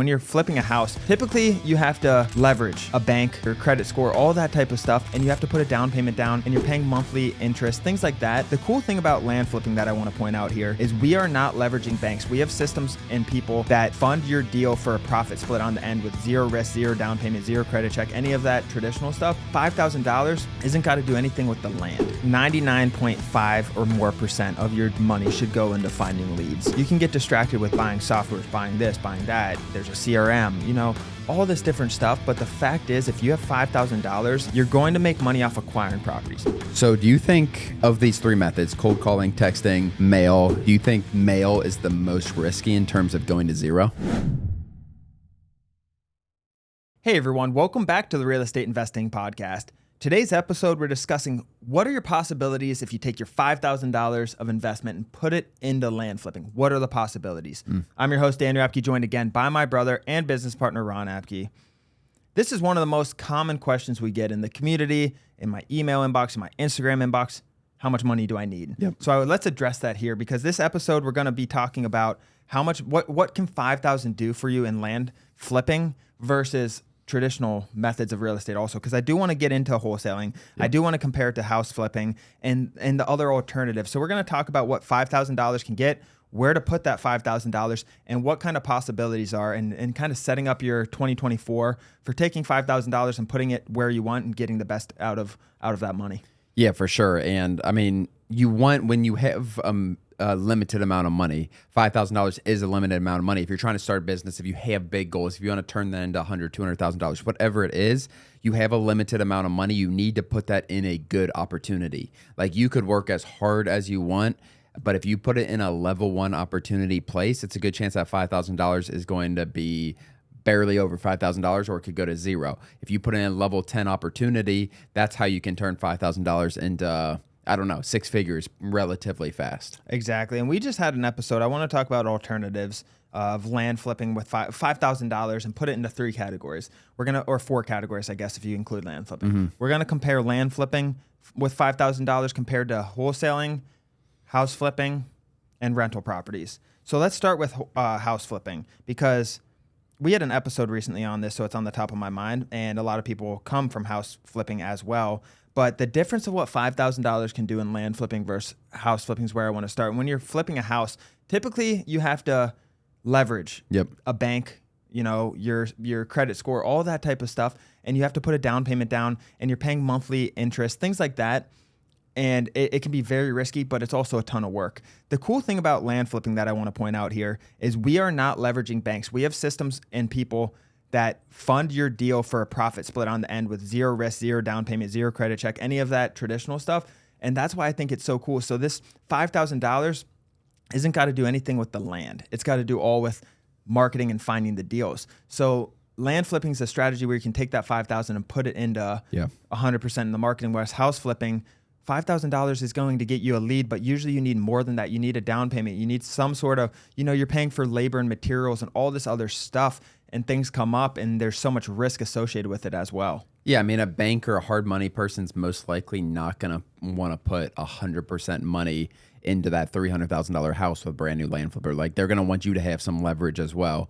When you're flipping a house, typically you have to leverage a bank, your credit score, all that type of stuff, and you have to put a down payment down, and you're paying monthly interest, things like that. The cool thing about land flipping that I want to point out here is we are not leveraging banks. We have systems and people that fund your deal for a profit split on the end with zero risk, zero down payment, zero credit check, any of that traditional stuff. $5,000 isn't got to do anything with the land. 99.5 or more % of your money should go into finding leads. You can get distracted with buying software, buying this, buying that. There's a CRM, all this different stuff. But the fact is, if you have $5,000, you're going to make money off acquiring properties. So do you think of these three methods, cold calling, texting, mail, do you think mail is the most risky in terms of going to zero? Hey everyone, welcome back to the Real Estate Investing Podcast. Today's episode, we're discussing what are your possibilities if you take your $5,000 of investment and put it into land flipping. What are the possibilities? I'm your host, Daniel Apke, joined again by my brother and business partner, Ron Apke. This is one of the most common questions we get in the community, in my email inbox, in my Instagram inbox. How much money do I need? Yep. So let's address that here, because this episode, we're going to be talking about what can $5,000 do for you in land flipping versus traditional methods of real estate also, because I do want to get into wholesaling. Yep. I do want to compare it to house flipping and the other alternatives. So we're going to talk about what $5,000 can get, where to put that $5,000, and what kind of possibilities are, and kind of setting up your 2024 for taking $5,000 and putting it where you want and getting the best out of that money. Yeah, for sure. And I mean, when you have a limited amount of money, $5,000 is a limited amount of money. If you're trying to start a business, if you have big goals, if you want to turn that into $100,000, $200,000, whatever it is, you have a limited amount of money. You need to put that in a good opportunity. Like, you could work as hard as you want, but if you put it in a level 1 opportunity place, it's a good chance that $5,000 is going to be barely over $5,000, or it could go to zero. If you put in a level 10 opportunity, that's how you can turn $5,000 into, I don't know, 6 figures relatively fast. Exactly. And we just had an episode. I want to talk about alternatives of land flipping with $5,000 and put it into 3 categories. Or 4 categories, I guess, if you include land flipping. Mm-hmm. We're going to compare land flipping with $5,000 compared to wholesaling, house flipping, and rental properties. So let's start with house flipping, because we had an episode recently on this, so it's on the top of my mind, and a lot of people come from house flipping as well. But the difference of what $5,000 can do in land flipping versus house flipping is where I want to start. When you're flipping a house, typically you have to leverage a bank, your credit score, all that type of stuff, and you have to put a down payment down, and you're paying monthly interest, things like that. And it can be very risky, but it's also a ton of work. The cool thing about land flipping that I want to point out here is we are not leveraging banks. We have systems and people that fund your deal for a profit split on the end with zero risk, zero down payment, zero credit check, any of that traditional stuff. And that's why I think it's so cool. So this $5,000 isn't got to do anything with the land. It's got to do all with marketing and finding the deals. So land flipping is a strategy where you can take that $5,000 and put it into 100% in the marketing, whereas house flipping, $5,000 is going to get you a lead, but usually you need more than that. You need a down payment. You need some sort of, you're paying for labor and materials and all this other stuff, and things come up, and there's so much risk associated with it as well. Yeah, I mean, a bank or a hard money person's most likely not going to want to put 100% money into that $300,000 house with a brand new land flipper. Like, they're going to want you to have some leverage as well.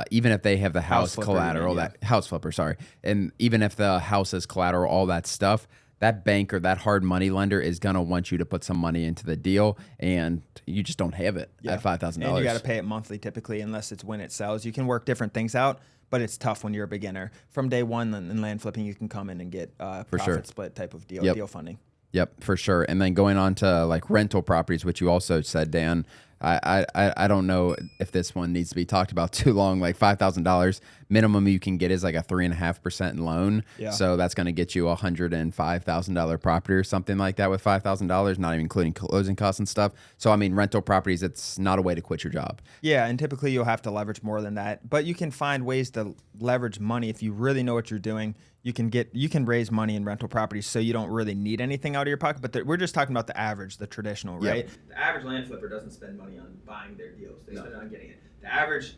Even if they have the house collateral, house flipper, sorry. And even if the house is collateral, all that stuff, that bank or that hard money lender is going to want you to put some money into the deal, and you just don't have it at $5,000. And you got to pay it monthly typically, unless it's when it sells. You can work different things out, but it's tough when you're a beginner. From day one in land flipping, you can come in and get profit split type of deal funding. Yep, for sure. And then going on to like rental properties, which you also said, Dan, I don't know if this one needs to be talked about too long. Like $5,000 minimum you can get is like a 3.5% loan. Yeah. So that's going to get you $105,000 property or something like that with $5,000, not even including closing costs and stuff. So I mean, rental properties, it's not a way to quit your job. Yeah, and typically you'll have to leverage more than that, but you can find ways to leverage money if you really know what you're doing. You can raise money in rental properties, so you don't really need anything out of your pocket. But we're just talking about the average, the traditional, right? Yep. The average land flipper doesn't spend money on buying their deals; they spend it on getting it. The average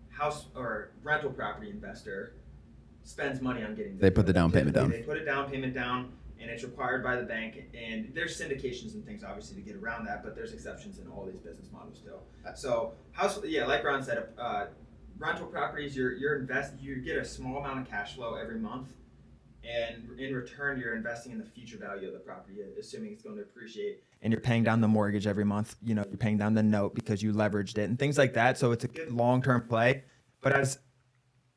house or rental property investor spends money on getting. They put the down payment down. They put a down payment down, and it's required by the bank. And there's syndications and things obviously to get around that, but there's exceptions in all these business models still. So like Ron said, rental properties, you get a small amount of cash flow every month, and in return, you're investing in the future value of the property, assuming it's going to appreciate. And you're paying down the mortgage every month. You know, you're paying down the note because you leveraged it and things like that. So it's a good long-term play. But as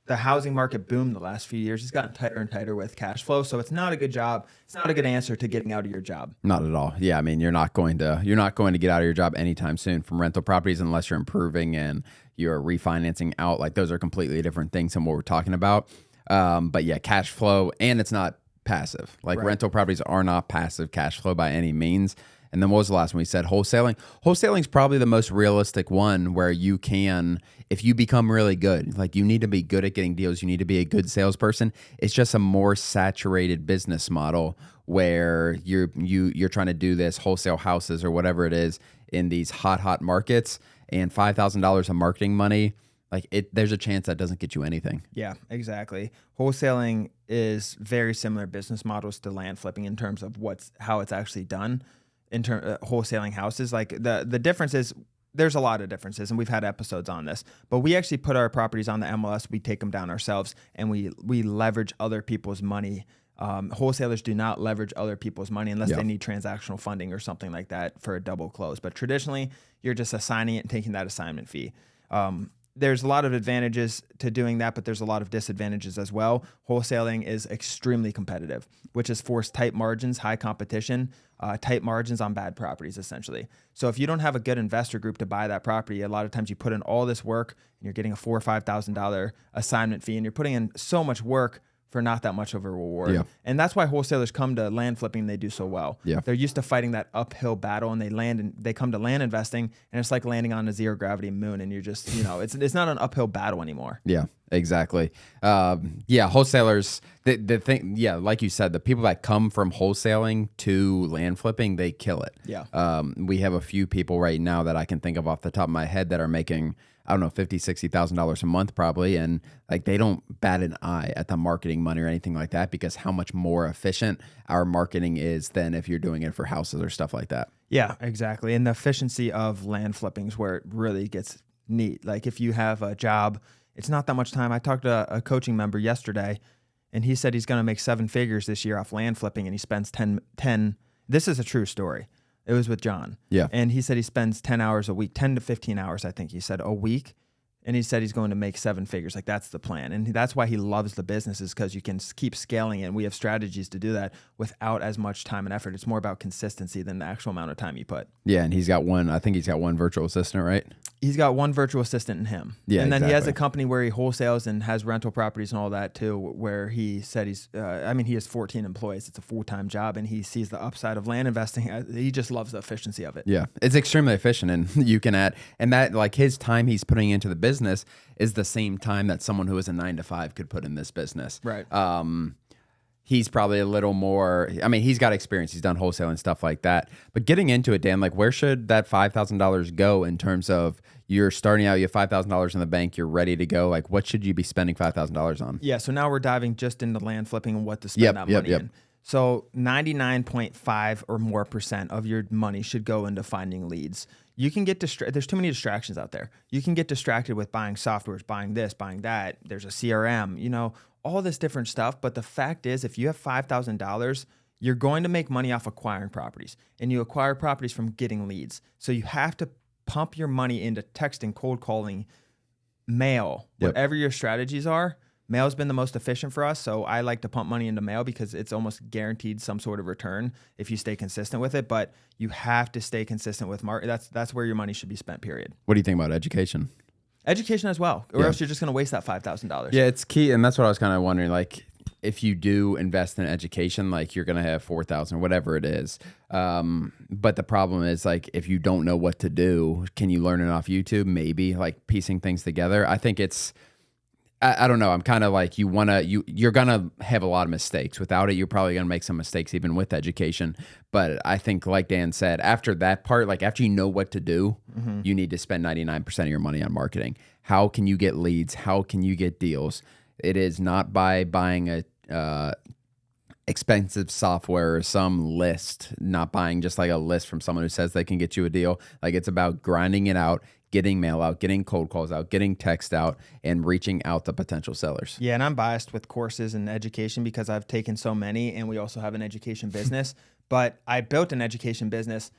the housing market boomed the last few years, it's gotten tighter and tighter with cash flow. So it's not a good job. It's not a good answer to getting out of your job. Not at all. Yeah, I mean, you're not going to get out of your job anytime soon from rental properties unless you're improving and you're refinancing out. Like those are completely different things than what we're talking about. But yeah, cash flow, and it's not passive. Like rental properties are not passive cash flow by any means. And then what was the last one we said? Wholesaling. Wholesaling is probably the most realistic one where you can, if you become really good, like you need to be good at getting deals. You need to be a good salesperson. It's just a more saturated business model where you're trying to do this wholesale houses or whatever it is in these hot markets, and $5,000 of marketing money. Like there's a chance that doesn't get you anything. Yeah, exactly. Wholesaling is very similar business models to land flipping in terms of how it's actually done. In terms of wholesaling houses, like the difference is there's a lot of differences, and we've had episodes on this. But we actually put our properties on the MLS. We take them down ourselves, and we leverage other people's money. Wholesalers do not leverage other people's money unless they need transactional funding or something like that for a double close. But traditionally, you're just assigning it and taking that assignment fee. There's a lot of advantages to doing that, but there's a lot of disadvantages as well. Wholesaling is extremely competitive, which has forced tight margins, high competition, tight margins on bad properties, essentially. So if you don't have a good investor group to buy that property, a lot of times you put in all this work and you're getting a $4,000 or $5,000 assignment fee, and you're putting in so much work for not that much of a reward. Yeah. And that's why wholesalers come to land flipping. They do so well. Yeah. They're used to fighting that uphill battle, and they come to land investing, and it's like landing on a zero gravity moon, and you're just, it's not an uphill battle anymore. Yeah, exactly. Wholesalers, the thing, like you said, the people that come from wholesaling to land flipping, they kill it. Yeah. We have a few people right now that I can think of off the top of my head that are making, I don't know, $50,000, $60,000 a month probably. And like, they don't bat an eye at the marketing money or anything like that, because how much more efficient our marketing is than if you're doing it for houses or stuff like that. Yeah, exactly. And the efficiency of land flipping is where it really gets neat. Like if you have a job, it's not that much time. I talked to a coaching member yesterday, and he said he's going to make 7 figures this year off land flipping, and he spends 10. This is a true story. It was with John. Yeah. And he said he spends 10 hours a week, 10 to 15 hours, I think he said, a week. And he said he's going to make 7 figures. Like, that's the plan. And that's why he loves the business, is because you can keep scaling it. And we have strategies to do that without as much time and effort. It's more about consistency than the actual amount of time you put. Yeah. And he's got one virtual assistant, right? He's got one virtual assistant in him. Yeah. And then he has a company where he wholesales and has rental properties and all that too, where he said he has 14 employees. It's a full-time job, and he sees the upside of land investing. He just loves the efficiency of it. Yeah. It's extremely efficient, and you can add, and that, like, his time he's putting into the business is the same time that someone who is a 9-to-5 could put in this business. Right. He's probably a little more, I mean, he's got experience. He's done wholesaling and stuff like that. But getting into it, Dan, like, where should that $5,000 go in terms of, you're starting out, you have $5,000 in the bank, you're ready to go. Like, what should you be spending $5,000 on? Yeah. So now we're diving just into land flipping and what to spend that money in. So 99.5 or more % of your money should go into finding leads. You can get there's too many distractions out there. You can get distracted with buying softwares, buying this, buying that. There's a CRM, all this different stuff. But the fact is, if you have $5,000, you're going to make money off acquiring properties, and you acquire properties from getting leads. So you have to pump your money into texting, cold calling, mail, whatever your strategies are. Mail's been the most efficient for us, so I like to pump money into mail because it's almost guaranteed some sort of return if you stay consistent with it. But you have to stay consistent with market. That's where your money should be spent, period. What do you think about education? Education as well, or else you're just going to waste that $5,000. Yeah, it's key, and that's what I was kind of wondering. Like, if you do invest in education, like, you're going to have 4,000, whatever it is. But the problem is, like, if you don't know what to do, can you learn it off YouTube? Maybe, like, piecing things together. I think it's, I don't know. I'm kind of like, you're going to have a lot of mistakes. Without it, you're probably going to make some mistakes even with education. But I think, like Dan said, after that part, like, after you know what to do, you need to spend 99% of your money on marketing. How can you get leads? How can you get deals? It is not by buying a expensive software or some list, not buying just like a list from someone who says they can get you a deal. Like, it's about grinding it out, getting mail out, getting cold calls out, getting text out, and reaching out to potential sellers. Yeah, and I'm biased with courses and education because I've taken so many, and we also have an education business. But I built an education business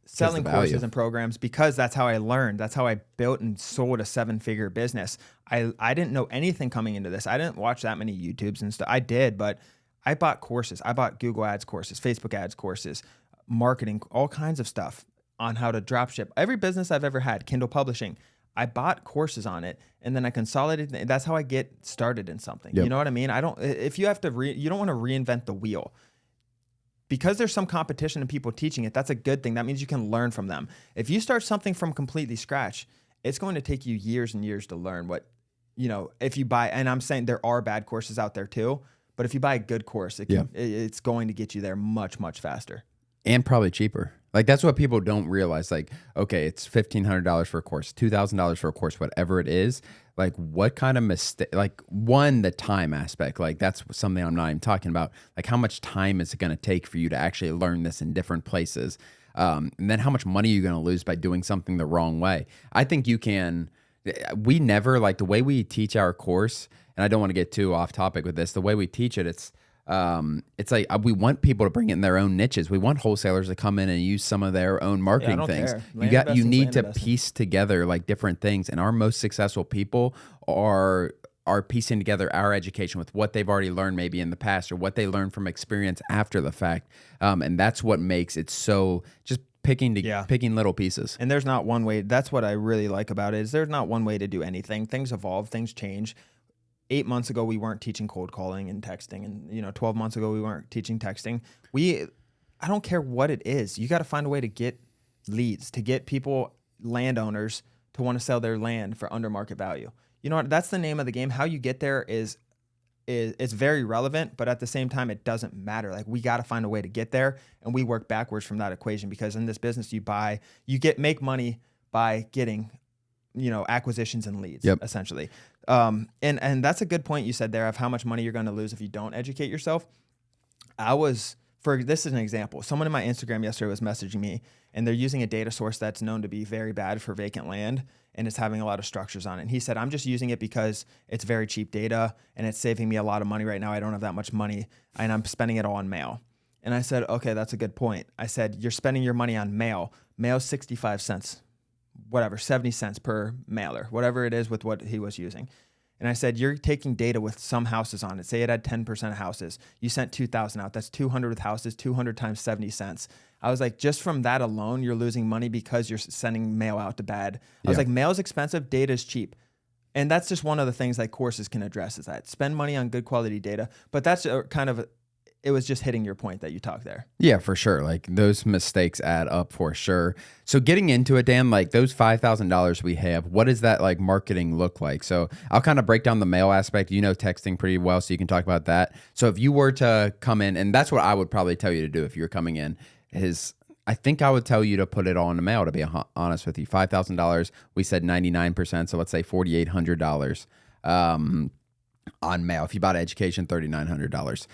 selling courses and programs because that's how I learned. That's how I built and sold a 7-figure business. I didn't know anything coming into this. I didn't watch that many YouTubes and stuff. I did, but I bought courses. I bought Google Ads courses, Facebook Ads courses, marketing, all kinds of stuff on how to drop ship. Every business I've ever had, Kindle publishing, I bought courses on it, and then I consolidated. That's how I get started in something. Yep. You know what I mean? If you have to, you don't want to reinvent the wheel. Because there's some competition and people teaching it, that's a good thing. That means you can learn from them. If you start something from completely scratch, it's going to take you years and years to learn what, if you buy, and I'm saying there are bad courses out there too, but if you buy a good course, it's going to get you there much, much faster. And probably cheaper. Like, that's what people don't realize. Like, okay, it's $1,500 for a course, $2,000 for a course, whatever it is. Like, what kind of mistake? Like, one, the time aspect. Like, that's something I'm not even talking about. Like, how much time is it going to take for you to actually learn this in different places? And then how much money are you going to lose by doing something the wrong way? I think you can. We never, like, the way we teach our course, and I don't want to get too off topic with this, the way we teach it, it's like we want people to bring in their own niches. We want wholesalers to come in and use some of their own marketing things. You need to piece together like different things, and our most successful people are piecing together our education with what they've already learned maybe in the past or what they learned from experience after the fact. And that's what makes it so just picking little pieces. And there's not one way. That's what I really like about it is there's not one way to do anything. Things evolve, things change. 8 months ago, we weren't teaching cold calling and texting. And, 12 months ago, we weren't teaching texting. I don't care what it is. You got to find a way to get leads, to get people, landowners, to want to sell their land for under market value. You know what? That's the name of the game. How you get there is it's very relevant, but at the same time, it doesn't matter. Like, we got to find a way to get there, and we work backwards from that equation because in this business, make money by getting acquisitions and leads, essentially. And that's a good point you said there of how much money you're going to lose if you don't educate yourself. This is an example. Someone in my Instagram yesterday was messaging me, and they're using a data source that's known to be very bad for vacant land, and it's having a lot of structures on it. And he said, I'm just using it because it's very cheap data, and it's saving me a lot of money right now. I don't have that much money, and I'm spending it all on mail. And I said, okay, that's a good point. I said, you're spending your money on mail. Mail's 65 cents. Whatever, 70 cents per mailer, whatever it is with what he was using. And I said, you're taking data with some houses on it. Say it had 10% of houses. You sent 2,000 out. That's 200 with houses, 200 times 70 cents. I was like, just from that alone, you're losing money because you're sending mail out to bad. I was like, mail is expensive, data is cheap. And that's just one of the things like courses can address is that. Spend money on good quality data. But that's it was just hitting your point that you talked there. Yeah, for sure. Like those mistakes add up for sure. So getting into it, Dan, like those $5,000 we have, what does that like marketing look like? So I'll kind of break down the mail aspect. Texting pretty well, so you can talk about that. So if you were to come in, and that's what I would probably tell you to do if you're coming in, is I think I would tell you to put it all in the mail, to be honest with you. $5,000, we said 99%, so let's say $4,800 on mail. If you bought education, $3,900.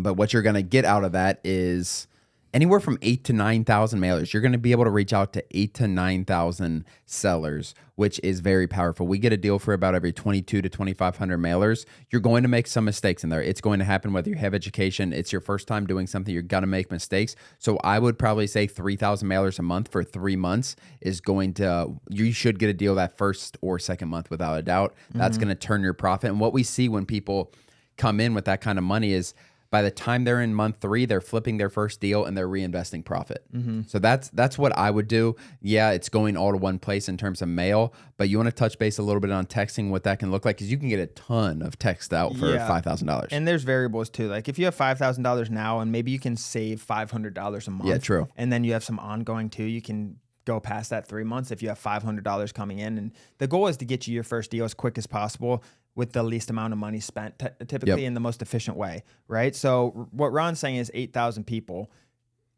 But what you're going to get out of that is anywhere from 8,000 to 9,000 mailers. You're going to be able to reach out to 8,000 to 9,000 sellers, which is very powerful. We get a deal for about every 2,200 to 2,500 mailers. You're going to make some mistakes in there. It's going to happen whether you have education. It's your first time doing something. You're going to make mistakes. So I would probably say 3,000 mailers a month for 3 months is you should get a deal that first or second month without a doubt. That's going to turn your profit. And what we see when people come in with that kind of money is by the time they're in month 3, they're flipping their first deal and they're reinvesting profit. So that's what I would do. Yeah, it's going all to one place in terms of mail, but you want to touch base a little bit on texting, what that can look like, because you can get a ton of text out for $5,000. And there's variables too. Like if you have $5,000 now and maybe you can save $500 a month. Yeah, true. And then you have some ongoing too. You can go past that 3 months if you have $500 coming in. And the goal is to get you your first deal as quick as possible with the least amount of money spent, typically in the most efficient way, right? So what Ron's saying is 8,000 people,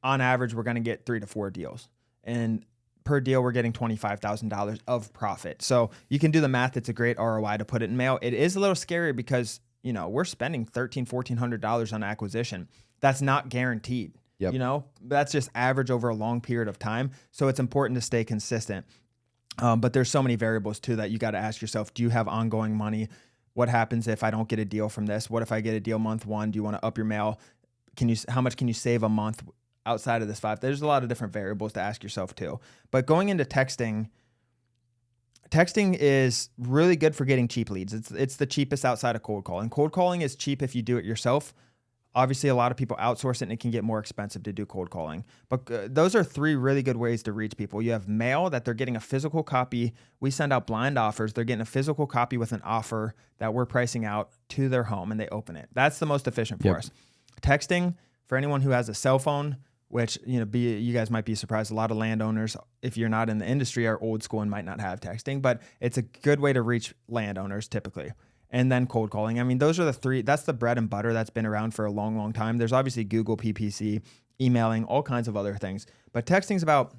on average, we're going to get 3 to 4 deals. And per deal, we're getting $25,000 of profit. So you can do the math. It's a great ROI to put it in mail. It is a little scary because, we're spending $1,300, $1,400 on acquisition. That's not guaranteed. That's just average over a long period of time. So it's important to stay consistent. But there's so many variables too that you got to ask yourself, do you have ongoing money? What happens if I don't get a deal from this? What if I get a deal month one? Do you want to up your mail? How much can you save a month outside of this five? There's a lot of different variables to ask yourself too. But going into texting is really good for getting cheap leads. It's the cheapest outside of cold calling. Cold calling is cheap if you do it yourself. Obviously, a lot of people outsource it and it can get more expensive to do cold calling. But those are three really good ways to reach people. You have mail, that they're getting a physical copy. We send out blind offers. They're getting a physical copy with an offer that we're pricing out to their home and they open it. That's the most efficient for us. Texting, for anyone who has a cell phone, which, you guys might be surprised. A lot of landowners, if you're not in the industry, are old school and might not have texting, but it's a good way to reach landowners typically. And then cold calling. I mean, those are the three. That's the bread and butter that's been around for a long, long time. There's obviously Google, PPC, emailing, all kinds of other things. But texting's about,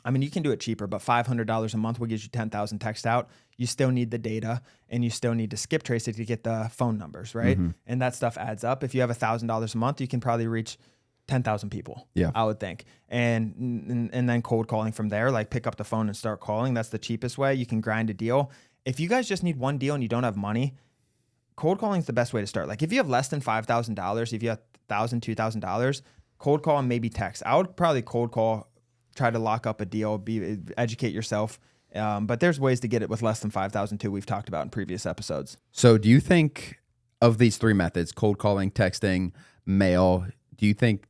you can do it cheaper, but $500 a month will get you 10,000 texts out. You still need the data and you still need to skip trace it to get the phone numbers, right? Mm-hmm. And that stuff adds up. If you have $1,000 a month, you can probably reach 10,000 people, I would think. And then cold calling from there, like pick up the phone and start calling. That's the cheapest way. You can grind a deal. If you guys just need one deal and you don't have money, cold calling is the best way to start. Like if you have less than $5,000, if you have $1,000, $2,000, cold call and maybe text. I would probably cold call, try to lock up a deal, educate yourself. But there's ways to get it with less than 5,000 too. We've talked about in previous episodes. So do you think of these three methods, cold calling, texting, mail, do you think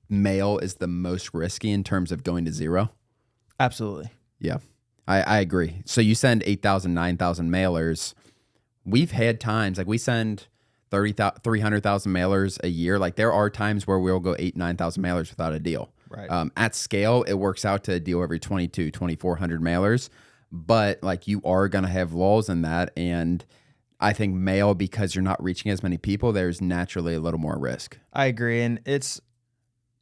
mail is the most risky in terms of going to zero? Absolutely. Yeah. I agree. So you send 8,000, 9,000 mailers. We've had times, like we send 300,000 mailers a year. Like there are times where we'll go 8,000, 9,000 mailers without a deal. Right. At scale, it works out to a deal every 2,400 mailers. But like you are going to have lulls in that. And I think mail, because you're not reaching as many people, there's naturally a little more risk. I agree. And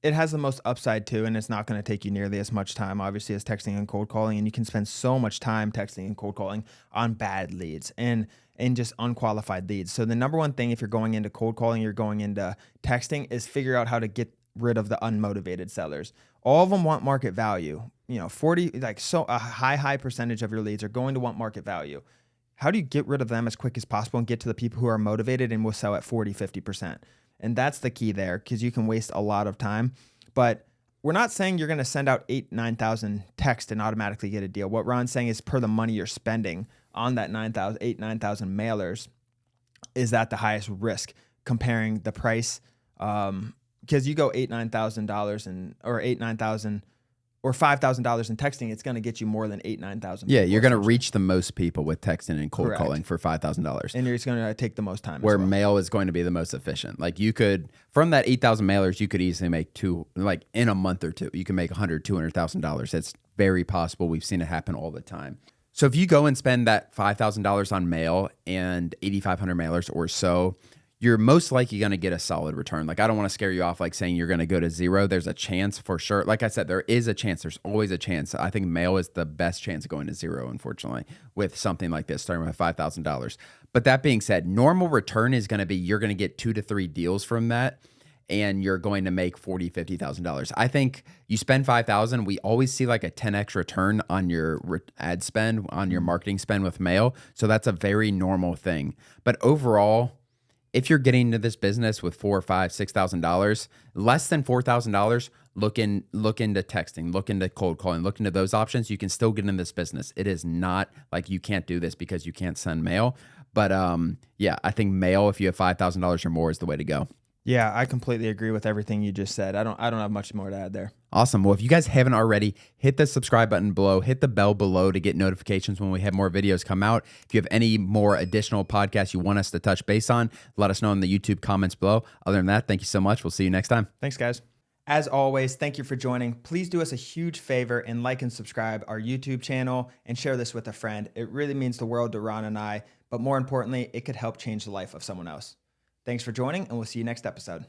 it has the most upside too, and it's not going to take you nearly as much time, obviously, as texting and cold calling. And you can spend so much time texting and cold calling on bad leads and just unqualified leads. So the number one thing, if you're going into cold calling, you're going into texting, is figure out how to get rid of the unmotivated sellers. All of them want market value. A high percentage of your leads are going to want market value. How do you get rid of them as quick as possible and get to the people who are motivated and will sell at 40, 50%? And that's the key there, because you can waste a lot of time. But we're not saying you're going to send out 8,000, 9,000 texts and automatically get a deal. What Ron's saying is per the money you're spending on that 8,000, 9,000 mailers, is that the highest risk comparing the price? Because you go $8,000, $9,000 or $8,000, $9,000 or $5,000 in texting, it's going to get you more than 8,000, 9,000. Yeah, you're going to reach the most people with texting and cold calling for $5,000. And you're just going to take the most time. Where mail is going to be the most efficient. Like you could, from that 8,000 mailers, you could easily make in a month or two, you can make $100,000, $200,000. It's very possible. We've seen it happen all the time. So if you go and spend that $5,000 on mail and 8,500 mailers or so, you're most likely going to get a solid return. Like, I don't want to scare you off like saying you're going to go to zero. There's a chance for sure. Like I said, there is a chance. There's always a chance. I think mail is the best chance of going to zero, unfortunately, with something like this, starting with $5,000. But that being said, normal return is going to be, you're going to get 2 to 3 deals from that, and you're going to make $40,000, $50,000. I think you spend $5,000, we always see like a 10x return on your ad spend, on your marketing spend with mail. So that's a very normal thing. But overall, if you're getting into this business with $4,000, $5,000, $6,000, less than $4,000, look into texting, look into cold calling, look into those options. You can still get in this business. It is not like you can't do this because you can't send mail. But I think mail, if you have $5,000 or more, is the way to go. Yeah, I completely agree with everything you just said. I don't have much more to add there. Awesome. Well, if you guys haven't already, hit the subscribe button below, hit the bell below to get notifications when we have more videos come out. If you have any more additional podcasts you want us to touch base on, let us know in the YouTube comments below. Other than that, thank you so much. We'll see you next time. Thanks, guys. As always, thank you for joining. Please do us a huge favor and like and subscribe our YouTube channel and share this with a friend. It really means the world to Ron and I, but more importantly, it could help change the life of someone else. Thanks for joining, and we'll see you next episode.